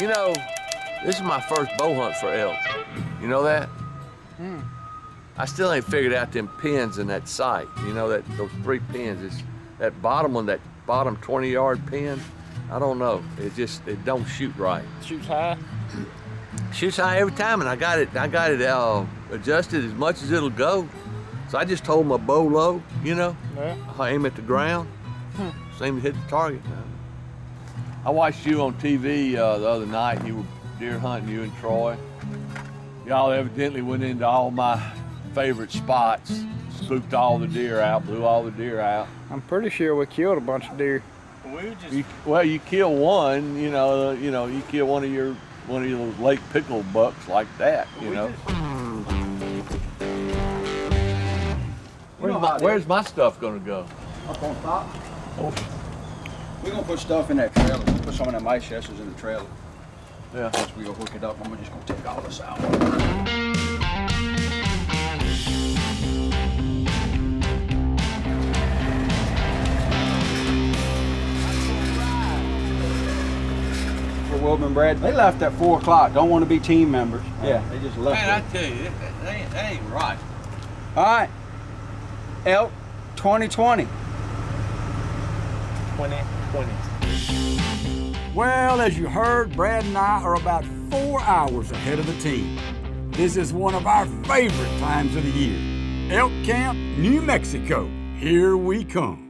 You know, this is my first bow hunt for elk. You know that? I still ain't figured out them pins in that sight. You know, those 3 pins. It's that bottom one, that bottom 20-yard pin. I don't know. It don't shoot right. Shoots high? Shoots high every time, and I got it adjusted as much as it'll go. So I just hold my bow low, you know. Yeah. I aim at the ground. Seem to hit the target now. I watched you on TV the other night. You were deer hunting, you and Troy. Y'all evidently went into all my favorite spots, spooked all the deer out, blew all the deer out. I'm pretty sure we killed a bunch of deer. You kill one, you kill one of your those lake pickle bucks like that, you know. Where's my stuff gonna go? Up on top. Oh. We're gonna put stuff in that trailer. We'll put some of them ice chesters in the trailer. Yeah. Once we go hook it up, I'm just gonna take all this out. Wilbur Brad, they left at 4 o'clock. Don't want to be team members. Yeah, they just left. Man, I tell you, that ain't right. All right, elk 2020. 2020. Well, as you heard, Brad and I are about 4 hours ahead of the team. This is one of our favorite times of the year. Elk Camp, New Mexico. Here we come.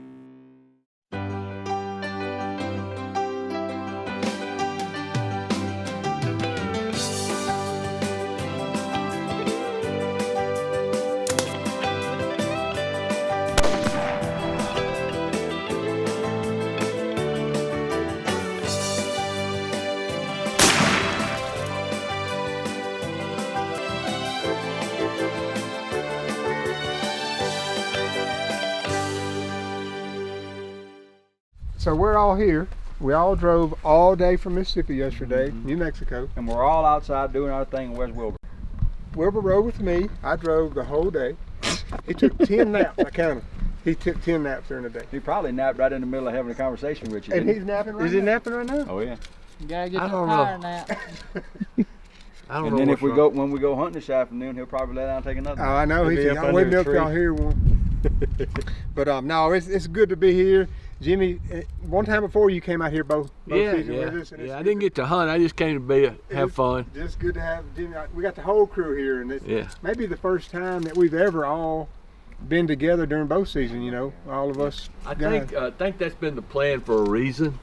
So we're all here. We all drove all day from Mississippi yesterday, New Mexico. And we're all outside doing our thing. Where's Wilbur? Wilbur rode with me. I drove the whole day. He took 10 naps, I counted. He took 10 naps during the day. He probably napped right in the middle of having a conversation with you. And he's napping right now? Is he napping right now? Oh yeah. You gotta get I the don't power know. nap. I don't And know then what's when we go hunting this afternoon, he'll probably lay down and take another. Oh, I know. He'll He's be up waiting under up a y'all tree. hear one. But no, it's good to be here. Jimmy, one time before you came out here both seasons with us. And I didn't get to hunt. I just came to have fun. Just good to have Jimmy. We got the whole crew here, and it's Yeah. maybe the first time that we've ever all been together during bow season. You know, all of us. I guys. think that's been the plan for a reason.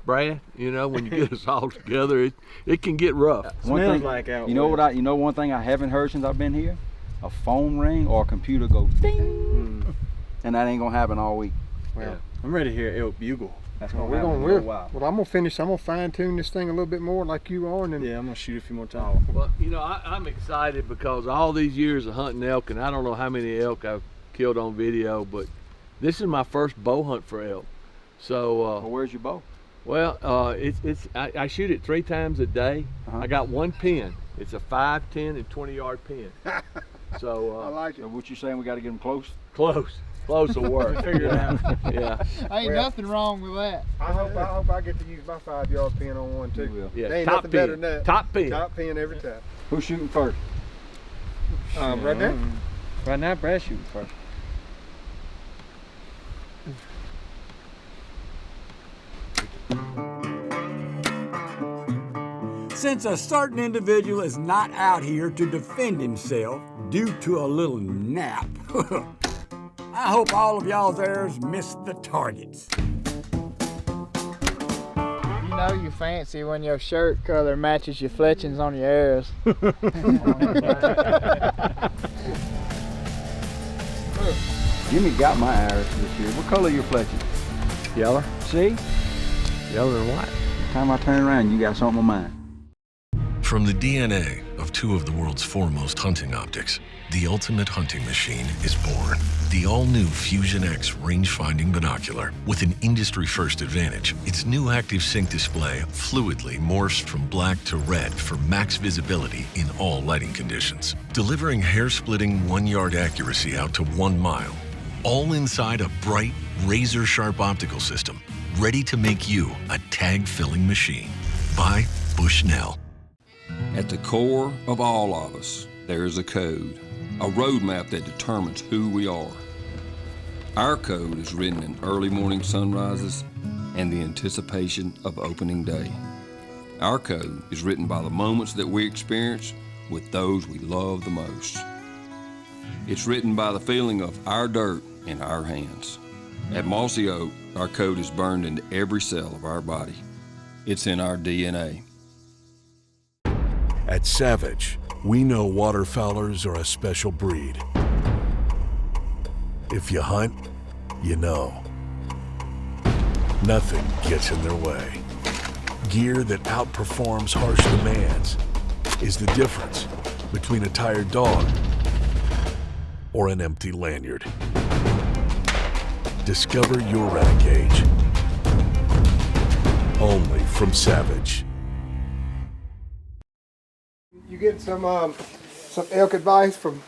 Brad, you know, when you get us all together, it can get rough. One Smells thing, like out you know west. one thing I haven't heard since I've been here? A phone ring or a computer go ding. And that ain't gonna happen all week. Well, I'm ready to hear elk bugle. That's well, gonna happen in a little while. well, I'm gonna finish. I'm gonna fine tune this thing a little bit more, like you are, and then Yeah, I'm gonna shoot a few more times. Well, you know, I'm excited because all these years of hunting elk, and I don't know how many elk I've killed on video, but this is my first bow hunt for elk. So, Well, where's your bow? well, I shoot it 3 times a day. I got one pin. It's a 5, 10, and 20-yard pin. So, I like So it. what you saying? We got to get them close. close will work. Figure it out. Yeah, Ain't Well- nothing wrong with that. I hope I get to use my 5-yard pin on one too. You will. yeah. There ain't Top nothing better pin. than that. Top pin. Top pin every time. Who's shooting first? Right there. Right now, Brad's shooting first. Since a certain individual is not out here to defend himself due to a little nap, I hope all of y'all there's missed the targets. You know you fancy when your shirt color matches your fletchings on your arrows. Jimmy got my arrows this year. What color your fletching? Yeller. See? Yeller and white. Time I turn around, you got something on mine. From the DNA of 2 of the world's foremost hunting optics, the ultimate hunting machine is born. The all-new Fusion X range-finding binocular with an industry-first advantage. Its new active sync display fluidly morphs from black to red for max visibility in all lighting conditions, delivering hair-splitting 1-yard accuracy out to 1 mile, all inside a bright, razor-sharp optical system, ready to make you a tag-filling machine. Buy, Bushnell. At the core of all of us, there is a code, a roadmap that determines who we are. Our code is written in early morning sunrises and the anticipation of opening day. Our code is written by the moments that we experience with those we love the most. It's written by the feeling of our dirt in our hands. At Mossy Oak, our code is burned into every cell of our body. It's in our DNA. At Savage, we know waterfowlers are a special breed. If you hunt, you know. Nothing gets in their way. Gear that outperforms harsh demands is the difference between a tired dog or an empty lanyard. Discover your Renegade. Only from Savage. You get some elk advice from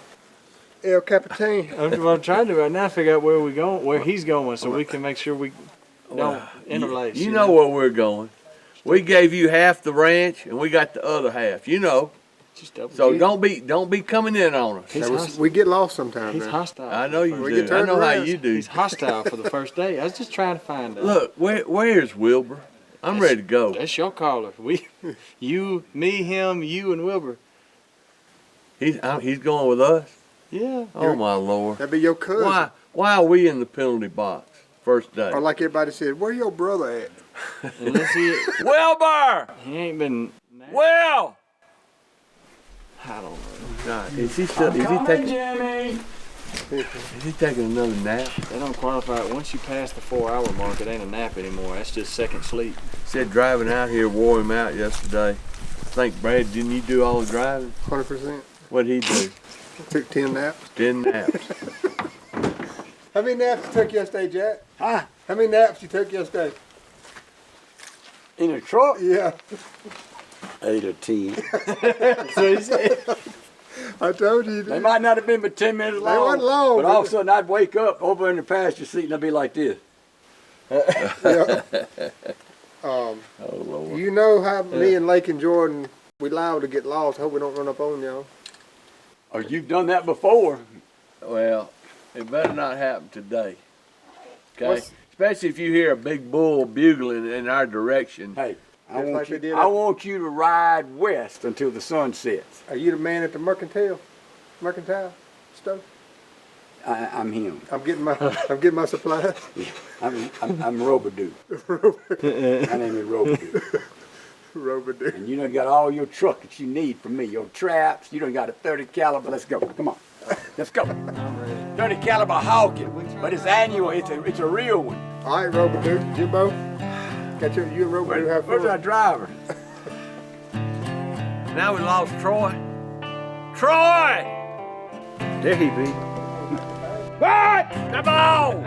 El Capitan? I'm trying to right now figure out where we going, where he's going, so we can make sure we don't interlace. You know where we're going. We gave you half the ranch, and we got the other half. You know. So don't be coming in on us. We get lost sometimes. He's hostile. I know you do. I know how you do. He's hostile for the first day. I was just trying to find out. Look, where's Wilbur? I'm ready to go. That's your caller. You, me, him, you, and Wilbur. He's going with us. Yeah. Oh my Lord. That'd be your cousin. Why are we in the penalty box first day? Or like everybody said, where your brother at? Unless he Wilbur! He ain't been. Will! I don't know. God, is he taking? Jimmy. Is he taking another nap? They don't qualify. Once you pass the 4-hour mark, it ain't a nap anymore. That's just second sleep. Said driving out here wore him out yesterday. I think, Brad, didn't you do all the driving? 100%. What'd he do? Took 10 naps. 10 naps. How many naps you took yesterday, Jack? Huh? How many naps you took yesterday? In a truck? Yeah. 8 or 10. So he said. I told you. They might not have been but 10 minutes long. They weren't long. But all of a sudden I'd wake up over in the passenger seat and I'd be like this. Yeah. Oh, Lord. You know how me and Lake and Jordan, we liable to get lost. Hope we don't run up on y'all. Oh, you've done that before. Well, it better not happen today. Okay? Especially if you hear a big bull bugling in our direction. Hey, I Just want, want you to ride west until the sun sets. Are you the man at the mercantile stuff? I'm him. I'm getting my supplies. I'm Robadoo. My name is Robadoo. Robadoo. And you done got all your truck that you need from me. Your traps. You done got a 30 caliber. Let's go. Come on. Let's go. 30 caliber hawking. But it's annual. It's a real one. All right, Robadoo. Jimbo. Got you and Robadoo have fun. Where's our driver? Now we lost Troy. Troy! There he be. What? Come on!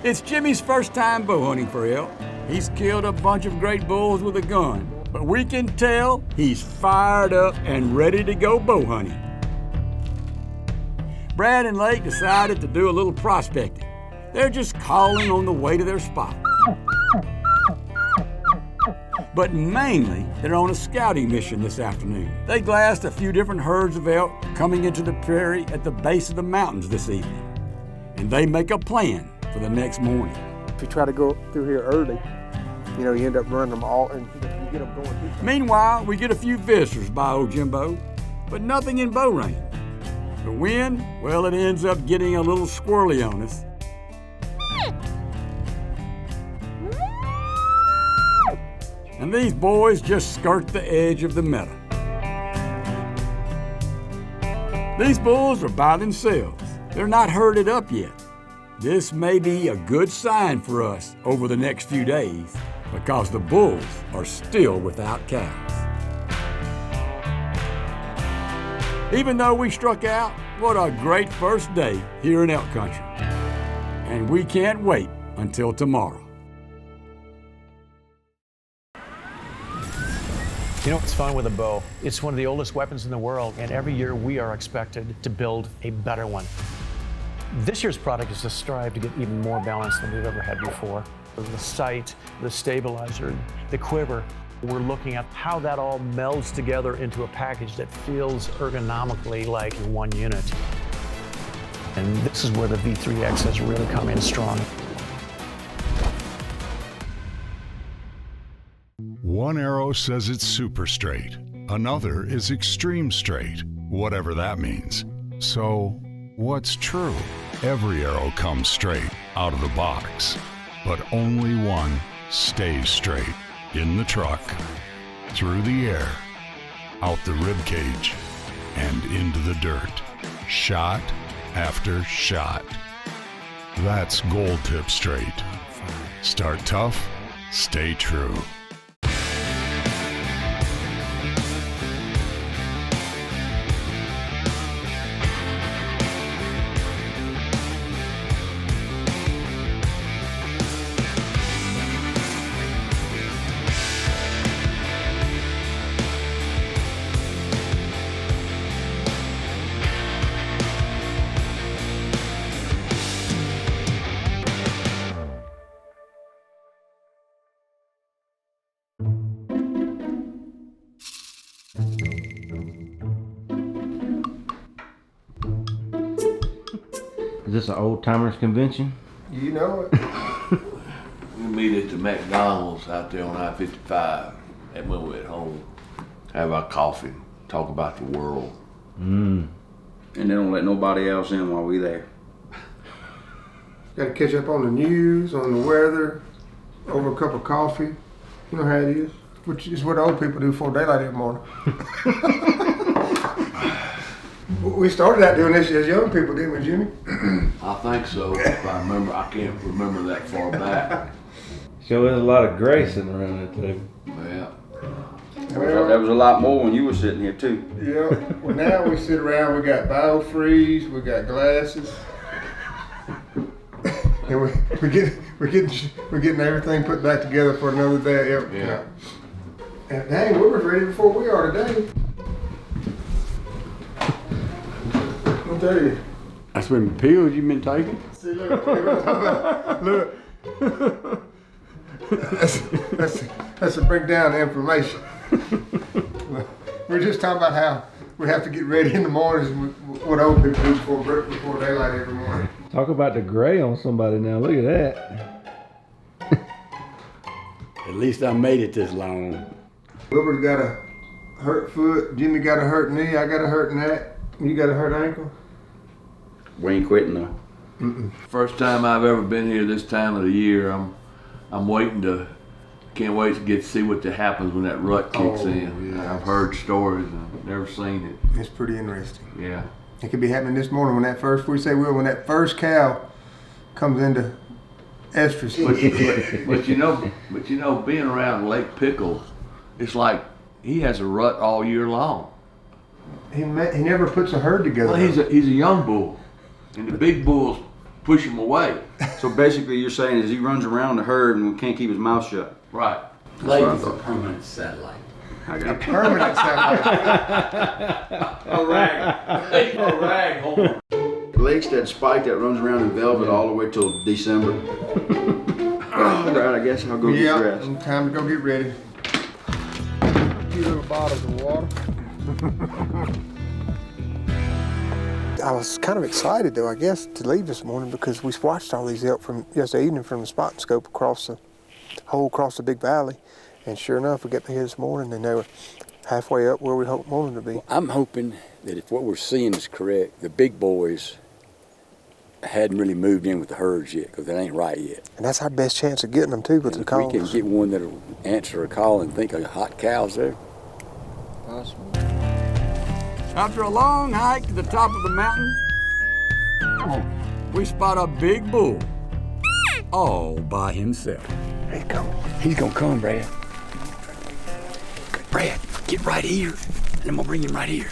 It's Jimmy's first time bow hunting for elk. He's killed a bunch of great bulls with a gun, but we can tell he's fired up and ready to go bow hunting. Brad and Lake decided to do a little prospecting. They're just calling on the way to their spot. But mainly, they're on a scouting mission this afternoon. They glassed a few different herds of elk coming into the prairie at the base of the mountains this evening. And they make a plan for the next morning. If you try to go through here early, you end up running them all, and you get them going too fast. Meanwhile, we get a few visitors by old Jimbo, but nothing in bow range. The wind, well, it ends up getting a little squirrely on us. And these boys just skirt the edge of the meadow. These bulls are by themselves. They're not herded up yet. This may be a good sign for us over the next few days because the bulls are still without cows. Even though we struck out, what a great first day here in elk country. And we can't wait until tomorrow. You know what's fun with a bow? It's one of the oldest weapons in the world, and every year we are expected to build a better one. This year's product is to strive to get even more balance than we've ever had before. The sight, the stabilizer, the quiver. We're looking at how that all melds together into a package that feels ergonomically like one unit. And this is where the V3X has really come in strong. One arrow says it's super straight. Another is extreme straight, whatever that means. So, what's true? Every arrow comes straight out of the box, but only one stays straight. In the truck, through the air, out the rib cage, and into the dirt. Shot after shot. That's gold tip straight. Start tough, stay true. Is this an old timers convention? You know it. We meet at the McDonald's out there on I-55 and when we're at home. Have our coffee, talk about the world. And they don't let nobody else in while we there. Got to catch up on the news, on the weather, over a cup of coffee. You know how it is. Which is what old people do before daylight every morning. We started out doing this as young people, didn't we, Jimmy? I think so. If I remember, I can't remember that far back. So there's a lot of gray sitting around that table. Yeah. There was a lot more when you were sitting here too. Yeah. Well, now we sit around. We got biofreeze. We got glasses. And we're getting everything put back together for another day. Yeah. And dang, we were ready before we are today. I'll tell you. That's when pills you've been taking? See, look. Look. That's to bring down the inflammation. We're just talking about how we have to get ready in the mornings, what old people do before daylight every morning. Talk about the gray on somebody now. Look at that. At least I made it this long. Wilbur's got a hurt foot, Jimmy got a hurt knee, I got a hurt neck, you got a hurt ankle? We ain't quitting though. First time I've ever been here this time of the year. I'm waiting to, can't wait to get to see what happens when that rut kicks in. Yes. I've heard stories, I've never seen it. It's pretty interesting. Yeah. It could be happening this morning when that first, when that first cow comes into estrus. But you know, being around Lake Pickle, it's like he has a rut all year long. He never puts a herd together. Well, he's a young bull, and the big bulls push him away. So basically you're saying is he runs around the herd and can't keep his mouth shut. Right. Lake is a permanent satellite. A permanent satellite. A rag. Hold on. Lake's that spike that runs around in velvet all the way till December. All right, I guess I'll go get dressed. Time to go get ready. A few little bottles of water. I was kind of excited though, I guess, to leave this morning because we watched all these elk from yesterday evening from the spotting scope across the big valley. And sure enough, we got here this morning and they were halfway up where we wanted them to be. I'm hoping that if what we're seeing is correct, the big boys hadn't really moved in with the herds yet because that ain't right yet. And that's our best chance of getting them too with the calls. We can get one that'll answer a call and think a hot cow's there. Possible. After a long hike to the top of the mountain, we spot a big bull all by himself. He's coming. He's gonna come, Brad. Brad, get right here, and I'm gonna bring him right here.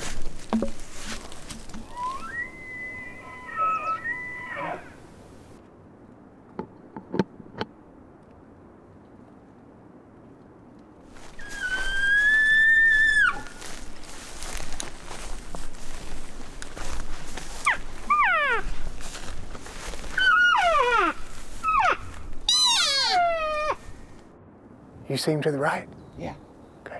You see him to the right? Yeah. Okay.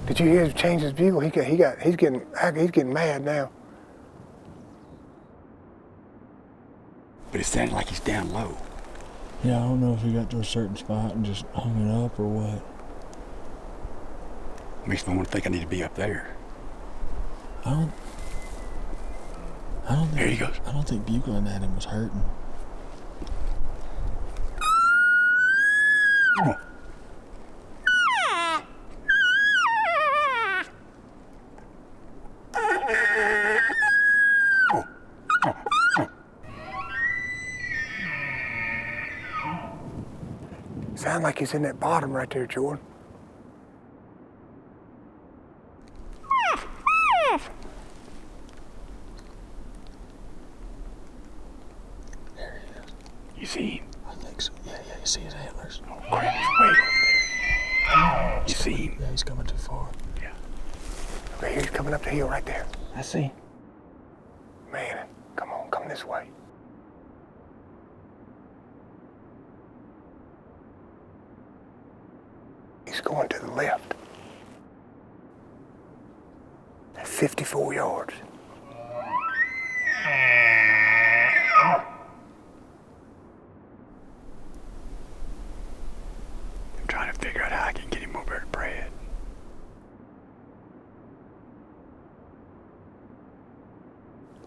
Did you hear him change his bugle? He's getting mad now. But it sounded like he's down low. Yeah, I don't know if he got to a certain spot and just hung it up or what. Makes me want to think I need to be up there. I don't think, there he goes. I don't think bugling at him was hurting. Come on. Sound like he's in that bottom right there, Jordan. There he is. You see him? I think so. Yeah, you see his antlers. Oh, crap, he's way over there. You see him? Yeah, he's coming too far. Yeah. Okay, he's coming up the hill right there. I see him. Man, come on, come this way. He's going to the left. At 54 yards. I'm trying to figure out how I can get him over to Brad.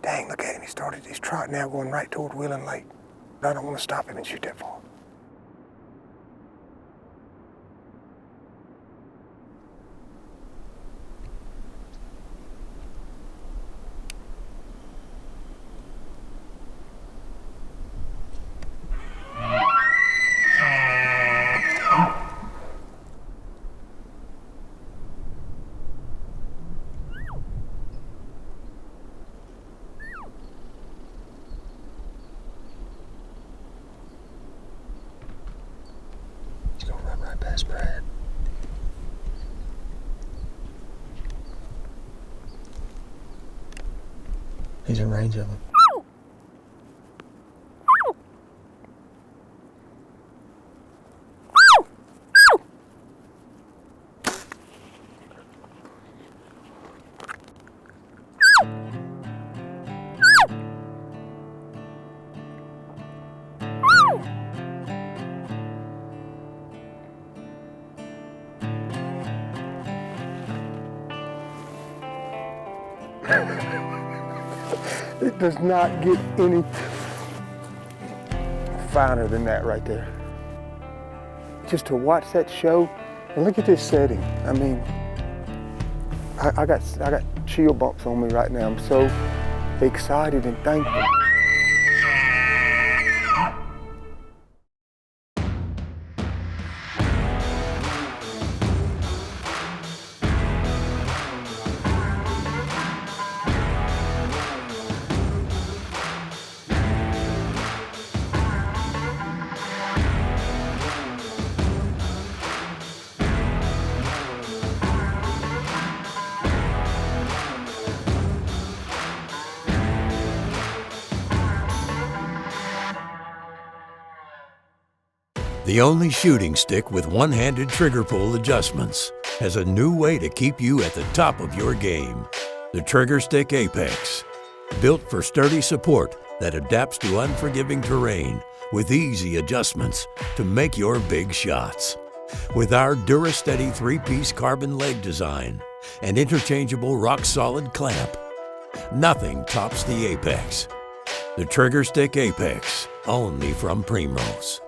Dang, look at him. He's trotting now going right toward Willing Lake. But I don't want to stop him and shoot that far. He's gonna run right past Brad. He's in range of him. It does not get any finer than that right there. Just to watch that show, and look at this setting. I mean, I got chill bumps on me right now. I'm so excited and thankful. The only shooting stick with one-handed trigger pull adjustments has a new way to keep you at the top of your game. The Trigger Stick Apex, built for sturdy support that adapts to unforgiving terrain with easy adjustments to make your big shots. With our DuraSteady 3-piece carbon leg design and interchangeable rock-solid clamp, nothing tops the Apex. The Trigger Stick Apex, only from Primos.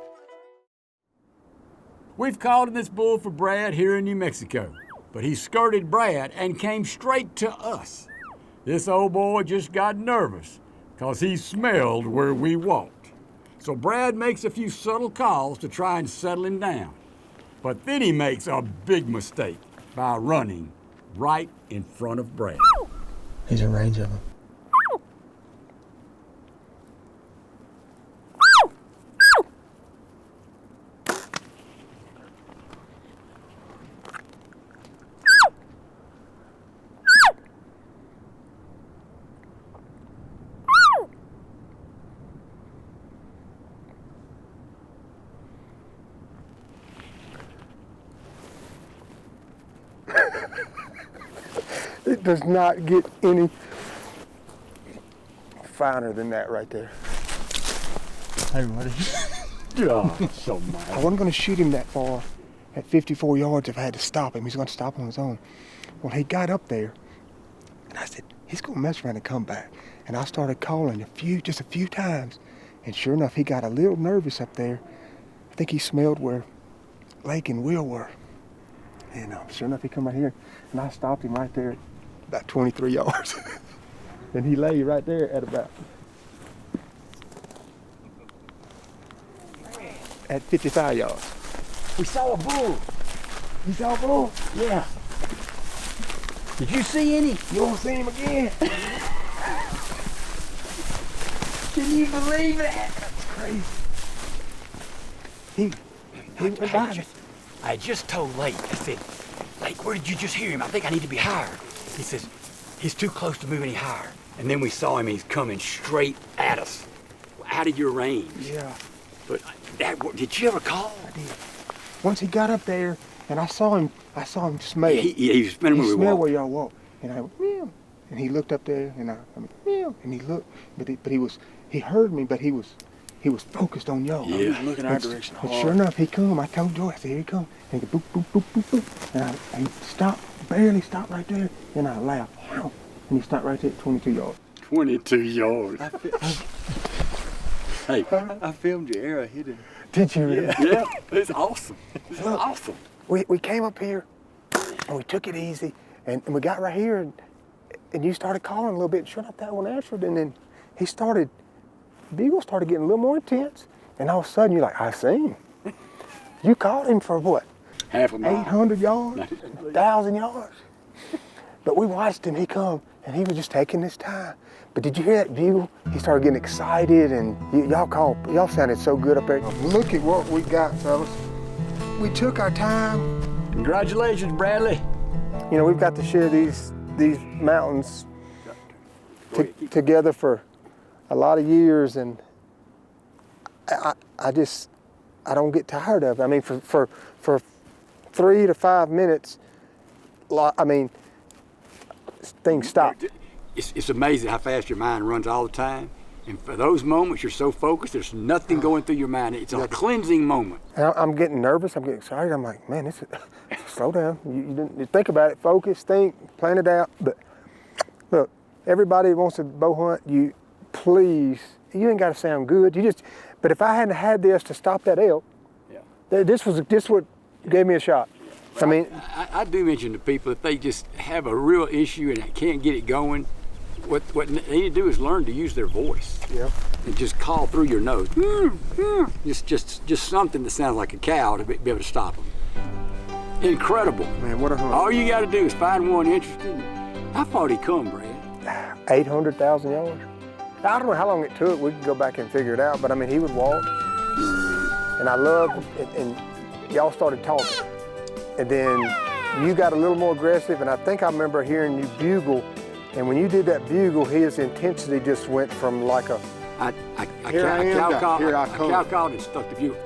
We've called in this bull for Brad here in New Mexico, but he skirted Brad and came straight to us. This old boy just got nervous because he smelled where we walked. So Brad makes a few subtle calls to try and settle him down. But then he makes a big mistake by running right in front of Brad. He's in range of him. It does not get any finer than that right there. Hey, buddy. Oh, so mad. I wasn't going to shoot him that far at 54 yards if I had to stop him. He's going to stop on his own. Well, he got up there, and I said, he's going to mess around and come back. And I started calling just a few times, and sure enough, he got a little nervous up there. I think he smelled where Lake and Will were. And sure enough, he come right here, and I stopped him right there about 23 yards. And he lay right there at 55 yards. We saw a bull. You saw a bull? Yeah. Did you see any? You won't see him again. Can you believe that? That's crazy. He went by me. I just told Lake, I said, Lake, where did you just hear him? I think I need to be higher. He says, he's too close to move any higher. And then we saw him, he's coming straight at us, out of your range. Yeah. But did you ever call? I did. Once he got up there, and I saw him smell. He was smelling where we smelled walked. where y'all walked. And I went, meow. And he looked up there, and I went, meow. And he looked, but he heard me, but he was focused on y'all. Yeah. He was looking our direction But hard. sure enough, he come. I told Joy, I said, here he come. And he go, boop, boop, boop, boop, boop. And he stopped, barely stopped right there. And I laughed. Wow. And he stopped right there at 22 yards. 22 yards. Hey, I filmed your arrow hitting. Did you really? yeah, it's awesome. It's awesome. We came up here, and we took it easy, and we got right here, and you started calling a little bit. Sure enough, that one answered, and then Beagle started getting a little more intense, and all of a sudden, you're like, I seen him. You called him for what? Half a mile. 800 yards, 1,000 yards. But we watched him, he come, and he was just taking his time. But did you hear that bugle? He started getting excited, and y'all sounded so good up there. Look at what we got, fellas. We took our time. Congratulations, Bradley. You know, we've got to share these mountains together for a lot of years, and I don't get tired of it. I mean, for 3 to 5 minutes, things stop. It's amazing how fast your mind runs all the time. And for those moments, you're so focused, there's nothing going through your mind. It's a cleansing moment. And I'm getting nervous, I'm getting excited. I'm like, man, slow down. You think about it, focus, think, plan it out. But look, everybody that wants to bow hunt, you ain't got to sound good. But if I hadn't had this to stop that elk, this what gave me a shot. I mean, I do mention to people if they just have a real issue and can't get it going, what they need to do is learn to use their voice. Yeah. And just call through your nose. Just something that sounds like a cow to be able to stop them. Incredible. Man, what a hunt. All you got to do is find one interested. How far did he come, Brad? 800,000 yards. I don't know how long it took. We could go back and figure it out. But I mean, he would walk. And I loved it. And y'all started talking. And then you got a little more aggressive. And I think I remember hearing you bugle. And when you did that bugle, his intensity just went from like a, I cow called and stuck the bugle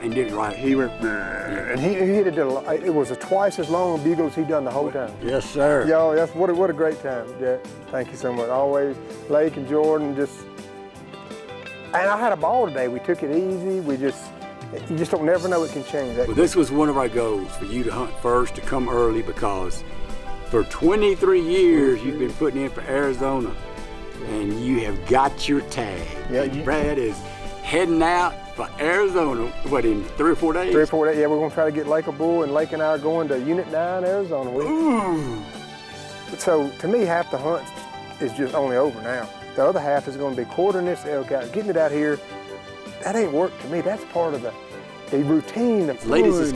and did it right. He went, and he hit it. It was a twice as long a bugle as he done the whole time. Yes, sir. Yo, what a great time, Jack. Thank you so much. Always, Lake and Jordan, and I had a ball today. We took it easy. You just don't never know it can change. Well, this was one of our goals, for you to hunt first, to come early, because for 23 years you've been putting in for Arizona, and you have got your tag. Yeah, Brad is heading out for Arizona, what, in 3 or 4 days? 3 or 4 days, yeah, we're gonna try to get Lake a bull, and Lake and I are going to Unit 9, Arizona. Ooh. So to me, half the hunt is just only over now. The other half is gonna be quartering this elk out, getting it out here. That ain't work to me. That's part of the routine. Ladies,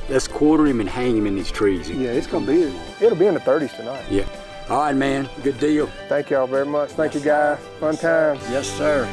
let's quarter him and hang him in these trees. Yeah, it'll be in the 30s tonight. Yeah. All right, man. Good deal. Thank y'all very much. Thank you, guys. Fun times. Yes, sir.